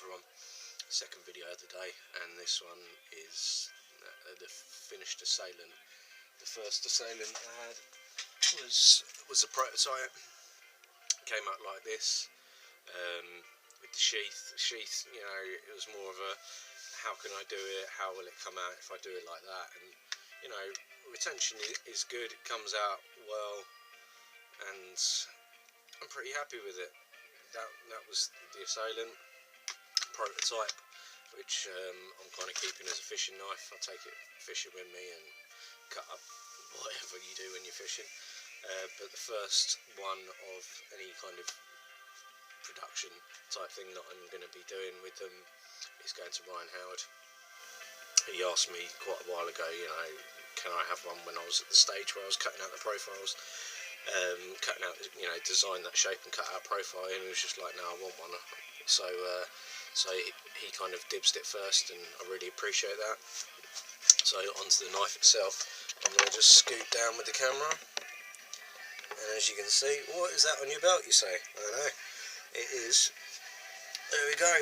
everyone, second video of the day, and this one is the finished Assailant. The first Assailant I had was a prototype. Came out like this, with the sheath. The sheath, you know, it was more of a how can I do it, how will it come out if I do it like that, and you know, retention is good, it comes out well, and I'm pretty happy with it. That was the Assailant prototype, which I'm kind of keeping as a fishing knife. I take it fishing with me and cut up whatever you do when you're fishing. But the first one of any kind of production type thing that I'm going to be doing with them is going to Ryan Howard. He asked me quite a while ago, you know, can I have one when I was at the stage where I was cutting out the profiles, cutting out, you know, design that shape and cut out profile, and he was just like, no, I want one. So he kind of dibsed it first, and I really appreciate that. So onto the knife itself, I'm going to just scoot down with the camera, and as you can see, what is that on your belt, you say? I don't know. It is, there we go,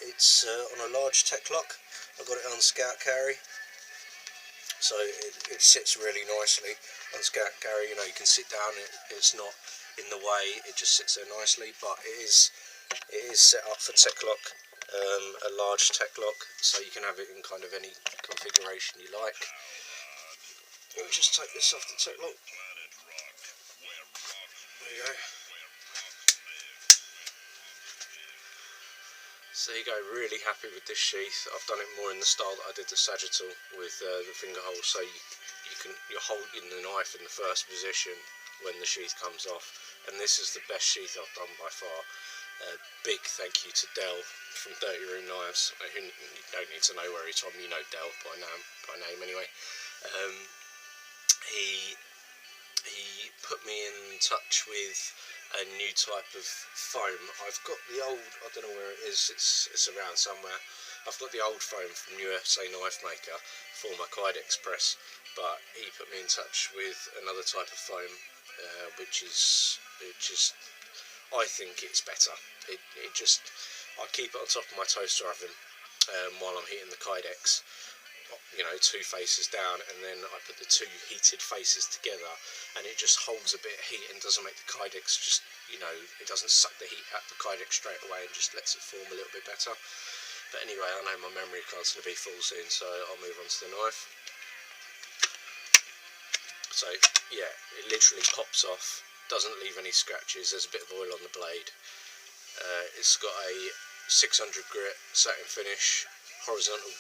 it's on a large tech lock. I've got it on scout carry, so it sits really nicely on scout carry. You know, you can sit down, it's not in the way, it just sits there nicely, but it is set up for tech lock, a large tech lock, so you can have it in kind of any configuration you like. Let me just take this off the tech lock. There you go. So there you go, really happy with this sheath. I've done it more in the style that I did the sagittal with the finger hole, so you're holding the knife in the first position when the sheath comes off, and this is the best sheath I've done by far. Big thank you to Del from Dirty Room Knives. You don't need to know where he's from, you know Del by name anyway. He put me in touch with a new type of foam. I've got the old, I don't know where it is, it's around somewhere. I've got the old foam from USA Knife Maker for my Kydex press, but he put me in touch with another type of foam, which is I think it's better. I keep it on top of my toaster oven while I'm heating the Kydex, you know, two faces down, and then I put the two heated faces together, and it just holds a bit of heat and doesn't make the Kydex just, you know, it doesn't suck the heat out the Kydex straight away and just lets it form a little bit better. But anyway, I know my memory card's going to be full soon, so I'll move on to the knife. So yeah, it literally pops off, doesn't leave any scratches. There's a bit of oil on the blade. It's got a 600 grit satin finish, horizontal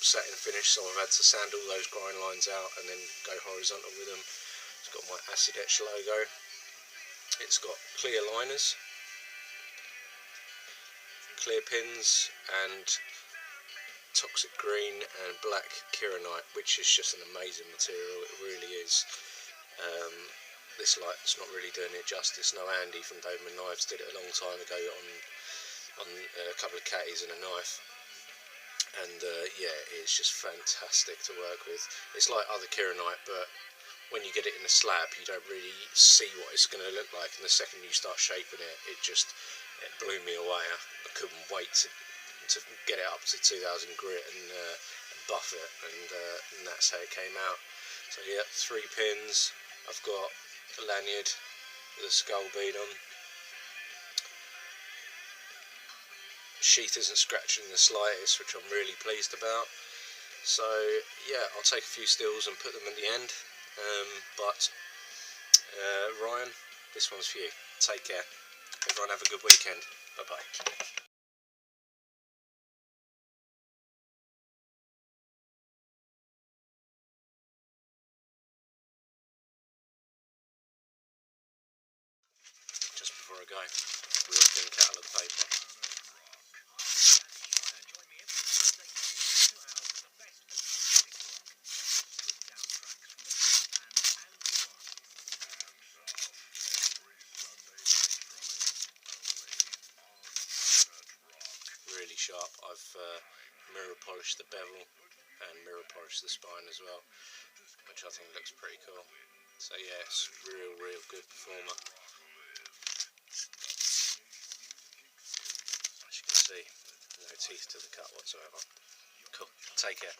satin finish, so I've had to sand all those grind lines out and then go horizontal with them. It's got my acid etch logo. It's got clear liners, clear pins, and toxic green and black kieranite, which is just an amazing material. It really is. This light's not really doing it justice. No, Andy from Doberman Knives did it a long time ago on a couple of catties and a knife. And yeah, it's just fantastic to work with. It's like other kieranite, but when you get it in a slab, you don't really see what it's going to look like, and the second you start shaping it, it blew me away. I couldn't wait to get it up to 2000 grit and buff it, and that's how it came out. So yeah, 3 pins. I've got a lanyard with a skull bead on. Sheath isn't scratching the slightest, which I'm really pleased about. So yeah, I'll take a few stills and put them at the end. Ryan, this one's for you. Take care. Everyone have a good weekend. Bye bye. Just before I go, real thin catalogue paper. Really sharp. I've mirror polished the bevel and mirror polished the spine as well, which I think looks pretty cool. So yeah, it's real good performer. As you can see, teeth to the cut whatsoever. Cool. Take care.